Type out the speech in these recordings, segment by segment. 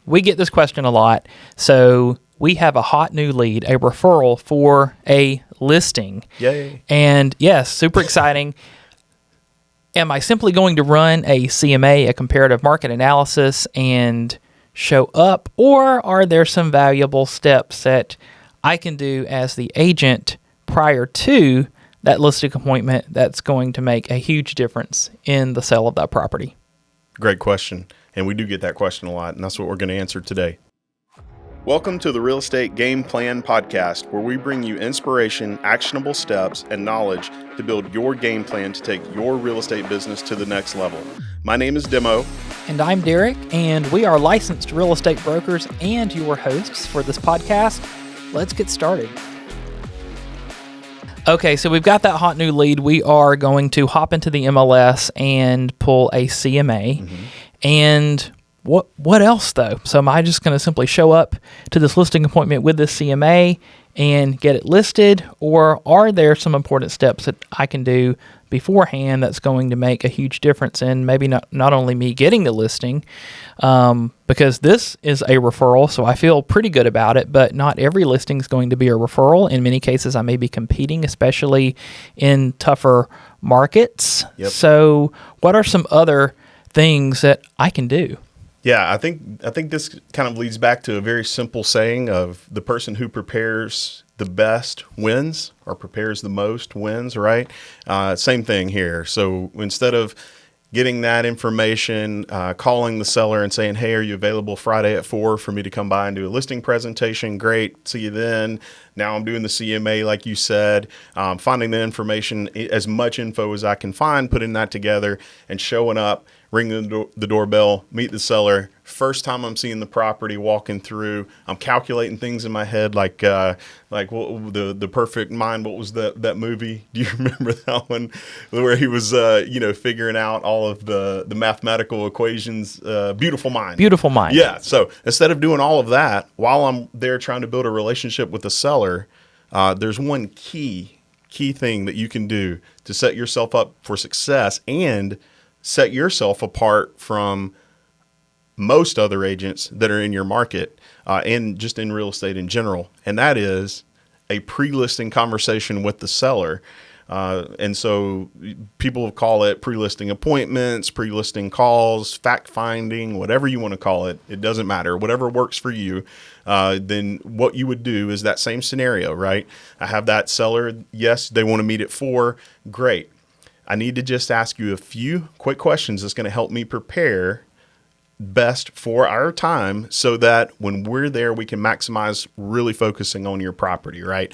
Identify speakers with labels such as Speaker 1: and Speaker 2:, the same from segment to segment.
Speaker 1: we get this question a lot. So we have a hot new lead, a referral for a listing.
Speaker 2: Yay.
Speaker 1: And yes, super exciting. Am I simply going to run a CMA, a comparative market analysis, and show up? Or are there some valuable steps that I can do as the agent prior to that listing appointment that's going to make a huge difference in the sale of that property?
Speaker 2: Great question. And we do get that question a lot, and that's what we're going to answer today. Welcome to the Real Estate Game Plan Podcast, where we bring you inspiration, actionable steps, and knowledge to build your game plan to take your real estate business to the next level. My name is Demo.
Speaker 1: And I'm Derek, and we are licensed real estate brokers and your hosts for this podcast. Let's get started. Okay, so we've got that hot new lead. We are going to hop into the MLS and pull a CMA.
Speaker 2: Mm-hmm.
Speaker 1: And what else, though? So am I just going to simply show up to this listing appointment with this CMA and get it listed? Or are there some important steps that I can do beforehand that's going to make a huge difference in maybe not only me getting the listing, because this is a referral, so I feel pretty good about it, but not every listing is going to be a referral. In many cases, I may be competing, especially in tougher markets.
Speaker 2: Yep.
Speaker 1: So what are some other things that I can do?
Speaker 2: Yeah, I think this kind of leads back to a very simple saying of the person who prepares the best wins, or prepares the most wins, right? Same thing here. So instead of getting that information, calling the seller and saying, hey, are you available Friday at 4 for me to come by and do a listing presentation? Great, see you then. Now I'm doing the CMA like you said, finding the information, as much info as I can find, putting that together and showing up, ringing the doorbell, meet the seller. First time I'm seeing the property, walking through, I'm calculating things in my head like what, the Perfect Mind. What was that movie? Do you remember that one where he was figuring out all of the mathematical equations? Beautiful Mind.
Speaker 1: Beautiful Mind.
Speaker 2: Yeah. So instead of doing all of that while I'm there trying to build a relationship with the seller, there's one key thing that you can do to set yourself up for success and set yourself apart from most other agents that are in your market and just in real estate in general. And that is a pre-listing conversation with the seller. And so people call it pre-listing appointments, pre-listing calls, fact-finding, whatever you want to call it. It doesn't matter. Whatever works for you. Then what you would do is that same scenario, right? I have that seller. Yes, they want to meet at 4. Great. I need to just ask you a few quick questions that's going to help me prepare best for our time so that when we're there, we can maximize really focusing on your property, right?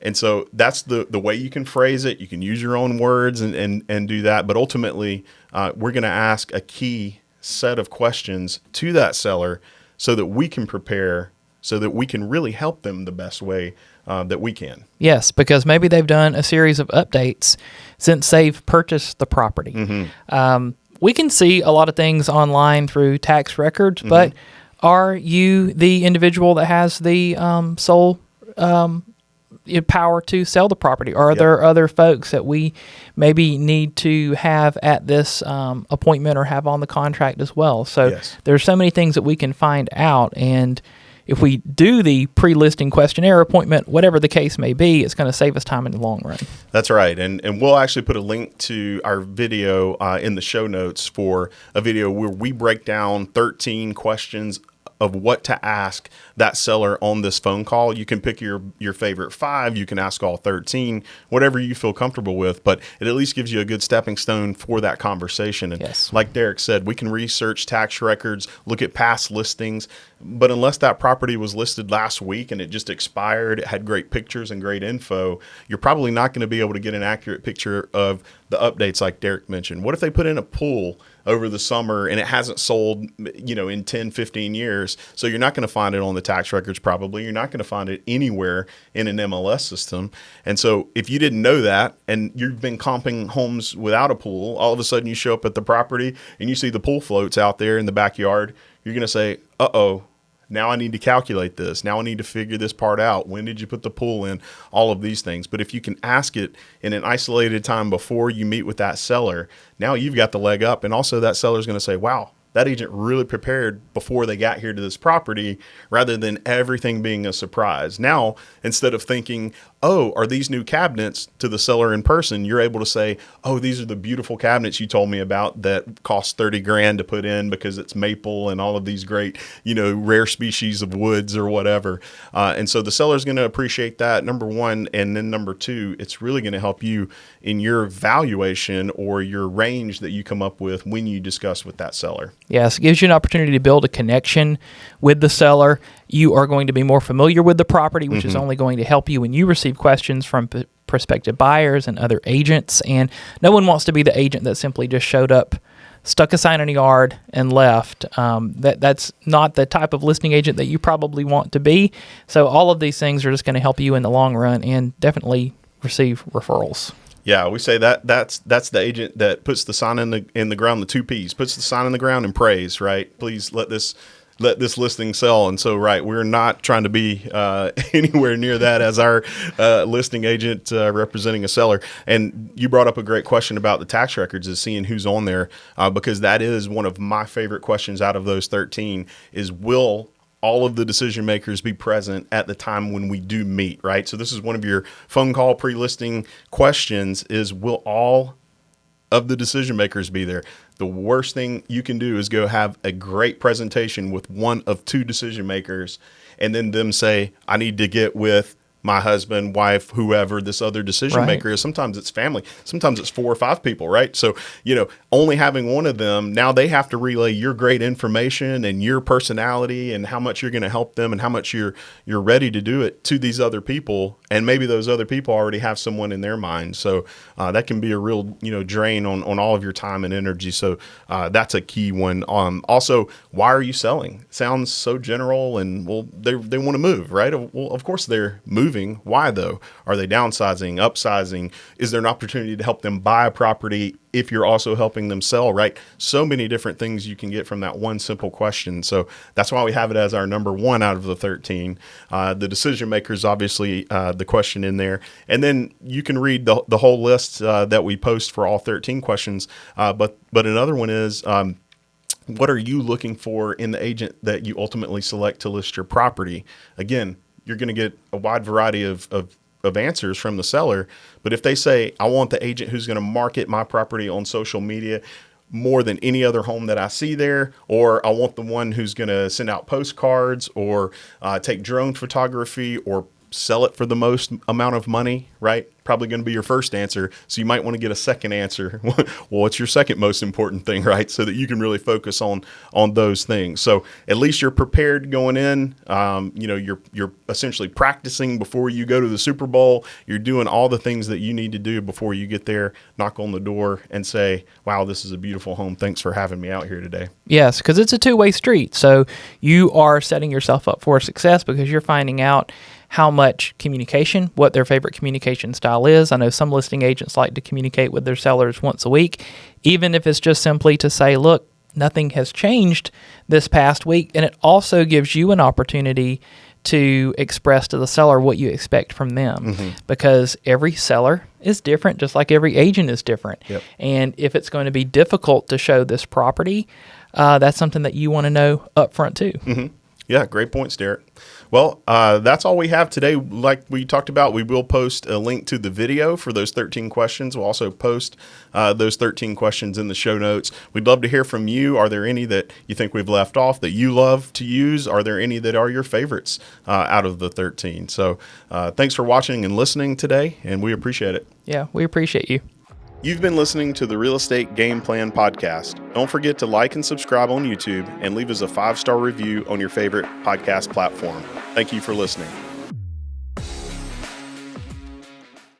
Speaker 2: And so that's the way you can phrase it. You can use your own words and do that. But ultimately, we're going to ask a key set of questions to that seller so that we can prepare, so that we can really help them the best way that we can.
Speaker 1: Yes, because maybe they've done a series of updates since they've purchased the property.
Speaker 2: Mm-hmm.
Speaker 1: We can see a lot of things online through tax records, but are you the individual that has the sole power to sell the property? Or are there other folks that we maybe need to have at this appointment or have on the contract as well? So there's so many things that we can find out, and if we do the pre-listing questionnaire appointment, whatever the case may be, it's going to save us time in the long run.
Speaker 2: That's right. And we'll actually put a link to our video in the show notes for a video where we break down 13 questions of what to ask that seller on this phone call. You can pick your favorite 5. You can ask all 13, whatever you feel comfortable with, but it at least gives you a good stepping stone for that conversation. And like Derek said, we can research tax records, look at past listings, but unless that property was listed last week and it just expired, it had great pictures and great info, you're probably not going to be able to get an accurate picture of the updates like Derek mentioned. What if they put in a pool over the summer and it hasn't sold, in 10, 15 years? So you're not going to find it on the tax records probably. You're not going to find it anywhere in an MLS system. And so if you didn't know that and you've been comping homes without a pool, all of a sudden you show up at the property and you see the pool floats out there in the backyard, you're going to say, uh-oh, now I need to calculate this. Now I need to figure this part out. When did you put the pool in? All of these things. But if you can ask it in an isolated time before you meet with that seller, now you've got the leg up. And also that seller's going to say, wow, that agent really prepared before they got here to this property, rather than everything being a surprise. Now, instead of thinking, oh, are these new cabinets, to the seller in person, you're able to say, oh, these are the beautiful cabinets you told me about that cost 30 grand to put in because it's maple and all of these great, rare species of woods or whatever. And so the seller's going to appreciate that, number one. And then number two, it's really going to help you in your valuation or your range that you come up with when you discuss with that seller.
Speaker 1: Yes, it gives you an opportunity to build a connection with the seller. You are going to be more familiar with the property, which is only going to help you when you receive questions from prospective buyers and other agents. And no one wants to be the agent that simply just showed up, stuck a sign in a yard, and left. That's not the type of listing agent that you probably want to be. So all of these things are just going to help you in the long run and definitely receive referrals.
Speaker 2: Yeah, we say that's the agent that puts the sign in the ground, the 2 P's, puts the sign in the ground and prays, right? Please let this listing sell. And so, right, we're not trying to be anywhere near that as our listing agent representing a seller. And you brought up a great question about the tax records, is seeing who's on there, because that is one of my favorite questions out of those 13 is, will all of the decision makers be present at the time when we do meet, right? So this is one of your phone call pre-listing questions, is will all of the decision makers be there? The worst thing you can do is go have a great presentation with one of 2 decision makers and then them say, I need to get with my husband, wife, whoever this other decision maker is. Sometimes it's family. Sometimes it's 4 or 5 people, right? So, only having one of them, now they have to relay your great information and your personality and how much you're going to help them and how much you're ready to do it to these other people. And maybe those other people already have someone in their mind. So that can be a real, drain on all of your time and energy. So that's a key one. Also, why are you selling? Sounds so general, and they want to move, right? Well, of course they're moving. Why though? Are they downsizing, upsizing? Is there an opportunity to help them buy a property if you're also helping them sell, right? So many different things you can get from that one simple question. So that's why we have it as our number 1 out of the 13. The decision makers, obviously, the question in there. And then you can read the whole list that we post for all 13 questions. But another one is, what are you looking for in the agent that you ultimately select to list your property? Again, you're going to get a wide variety of answers from the seller. But if they say, I want the agent who's going to market my property on social media more than any other home that I see there, or I want the one who's going to send out postcards or take drone photography or sell it for the most amount of money, right? Probably going to be your first answer. So you might want to get a second answer. Well, what's your second most important thing, right? So that you can really focus on those things. So at least you're prepared going in. You're essentially practicing before you go to the Super Bowl. You're doing all the things that you need to do before you get there, knock on the door and say, wow, this is a beautiful home. Thanks for having me out here today.
Speaker 1: Yes, because it's a two-way street. So you are setting yourself up for success because you're finding out how much communication, what their favorite communication style is. I know some listing agents like to communicate with their sellers once a week, even if it's just simply to say, look, nothing has changed this past week. And it also gives you an opportunity to express to the seller what you expect from them, because every seller is different, just like every agent is different.
Speaker 2: Yep.
Speaker 1: And if it's going to be difficult to show this property, that's something that you want to know up front too.
Speaker 2: Yeah, great points, Derek. Well, that's all we have today. Like we talked about, we will post a link to the video for those 13 questions. We'll also post those 13 questions in the show notes. We'd love to hear from you. Are there any that you think we've left off that you love to use? Are there any that are your favorites out of the 13? So thanks for watching and listening today, and we appreciate it.
Speaker 1: Yeah, we appreciate you.
Speaker 2: You've been listening to the Real Estate Game Plan podcast. Don't forget to like and subscribe on YouTube and leave us a 5-star review on your favorite podcast platform. Thank you for listening.